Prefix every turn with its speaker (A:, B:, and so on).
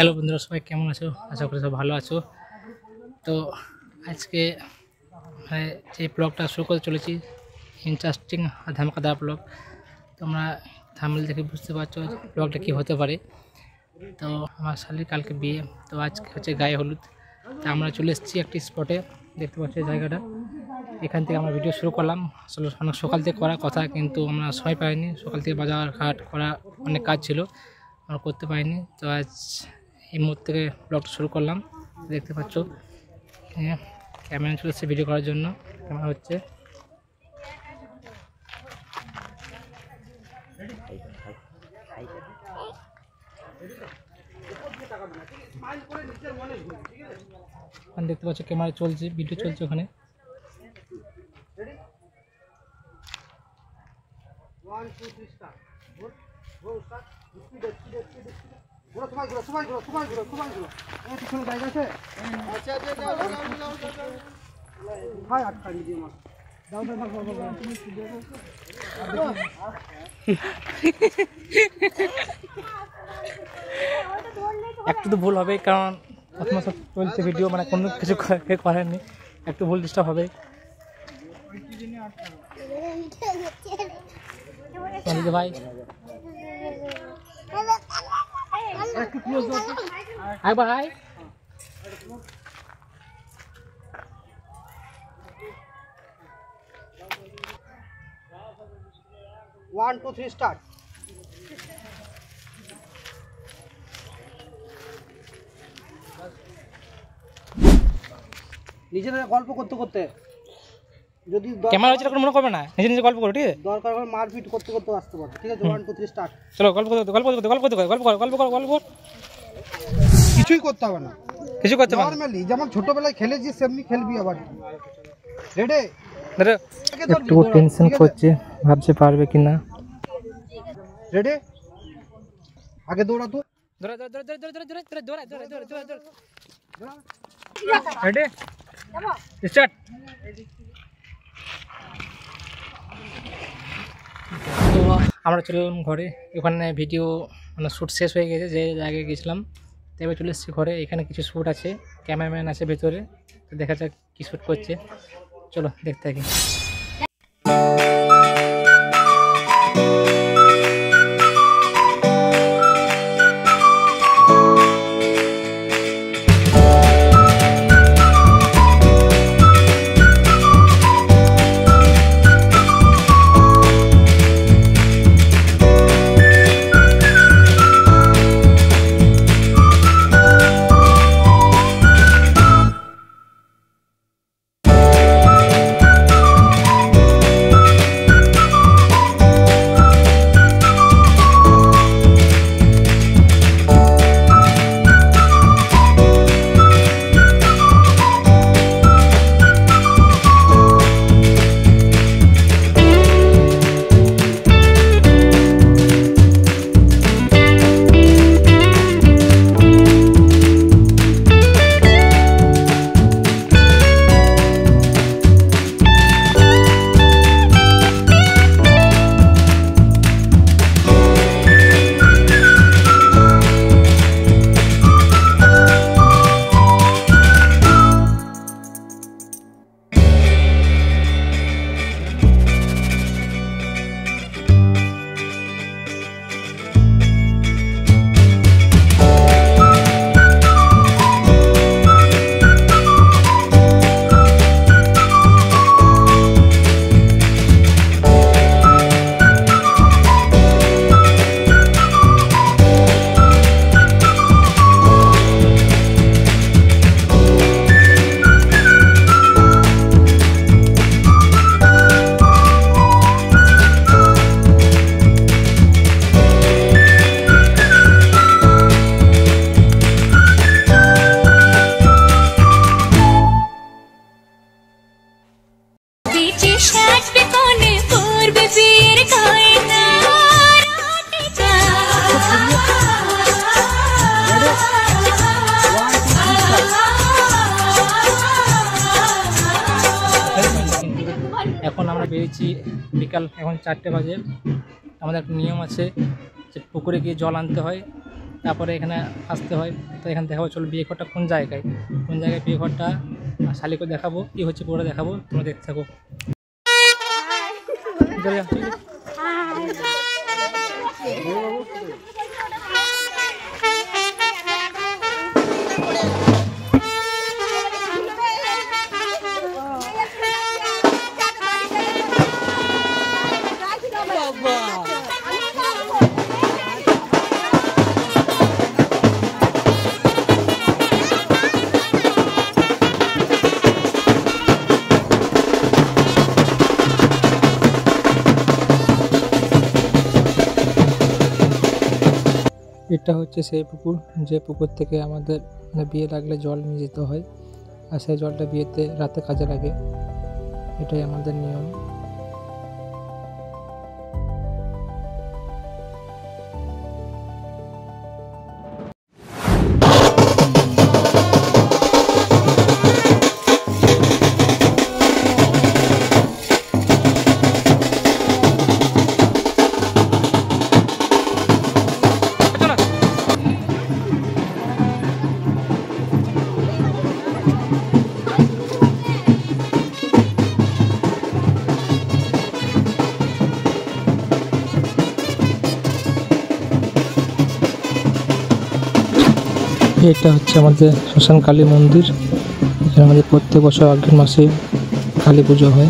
A: Hello বন্ধুরা, সবাই কেমন আছো? আশা করি সব ভালো আছো। তো আজকে যে ব্লগটা শুরু করতে চলেছি, ইন্টারেস্টিং আর ধামাকাদার ব্লগ। তোমরা থাম্বনেল দেখে বুঝতে পারছো ব্লগটা কী হতে পারে। তো আমার শালির কালকে বিয়ে, তো আজকে হচ্ছে গায়ে হলুদ। তো আমরা চলে এসেছি একটি স্পটে, দেখতে পাচ্ছি জায়গাটা। এখান থেকে আমরা ভিডিও শুরু করলাম। আসলে অনেক সকাল থেকে করার কথা, কিন্তু আমরা সময় পাইনি। সকাল থেকে বাজার ঘাট করা অনেক কাজ ছিল, আমরা করতে পারিনি। তো আজ এই মুহূর্ত থেকে ব্লগটা শুরু করলাম। দেখতে পাচ্ছ ক্যামেরা চলে এসেছে ভিডিও করার জন্য। ক্যামেরা হচ্ছে দেখতে পাচ্ছ ক্যামেরা চলছে, ভিডিও চলছে ওখানে। একটু তো ভুল হবে, কারণ প্রথম সব চলছে ভিডিও, মানে কোনো কিছু করেননি, একটু ভুল ডিস্টার্ব হবে। ভাই একবার high.
B: One, two, three, start. নিজেরা গল্প করতে করতে, যদি
A: ক্যামেরা হচ্ছে কোনো মনে করবে না, নিজে নিজে গল্প করো, ঠিক আছে?
B: দরকার হলে মারপিট করতে করতে আসতে পারো, ঠিক আছে? 1, 2, 3, স্টার্ট।
A: চলো গল্প করতে গল্প করতে গল্প করতে গল্প করো গল্প করো গল্প করো।
B: কিছুই করতে হবে না,
A: কিছু করতে হবে না,
B: নরমালি যেমন ছোটবেলায় খেলেছি সেমনি খেলবি আবার। রেডি?
A: একটু টেনশন করছে, ভাবছে পারবে কিনা।
B: রেডি? আগে দৌড়া তো।
A: দৌড়া দৌড়া দৌড়া দৌড়া দৌড়া দৌড়া দৌড়া দৌড়া দৌড়া দৌড়া দৌড়া। রেডি? স্টার্ট। তো আমরা চলে এলাম ঘরে। ওখানে ভিডিও মানে শ্যুট শেষ হয়ে গেছে, যে জায়গায় গেছিলাম। তো এবার চলে এসেছি ঘরে। এখানে কিছু শ্যুট আছে, ক্যামেরাম্যান আছে ভেতরে। তো দেখা যাক কী শ্যুট করছে, চলো দেখতে থাকি। বেরিয়েছি বিকাল, এখন 4টে বাজে। আমাদের একটা নিয়ম আছে যে পুকুরে গিয়ে জল আনতে হয়। তারপরে এখানে আসতে হয়। তো এখানে দেখাবো, চলো বিয়ে ঘরটা কোন জায়গায় বিয়ে ঘরটা শালিকে দেখাবো, কী হচ্ছে পুরোটা দেখাবো, তোমরা দেখতে থাকো। চলে যা, চলে যা। এটা হচ্ছে সেই পুকুর, যে পুকুর থেকে আমাদের বিয়ে লাগলে জল নিয়ে যেতে হয়, আর সেই জলটা বিয়েতে রাতে কাজে লাগে। এটাই আমাদের নিয়ম। এটা হচ্ছে আমাদের শ্মশান কালী মন্দির। এখানে আমাদের প্রত্যেক বছর অগ্রহায়ণ মাসে কালী পুজো হয়।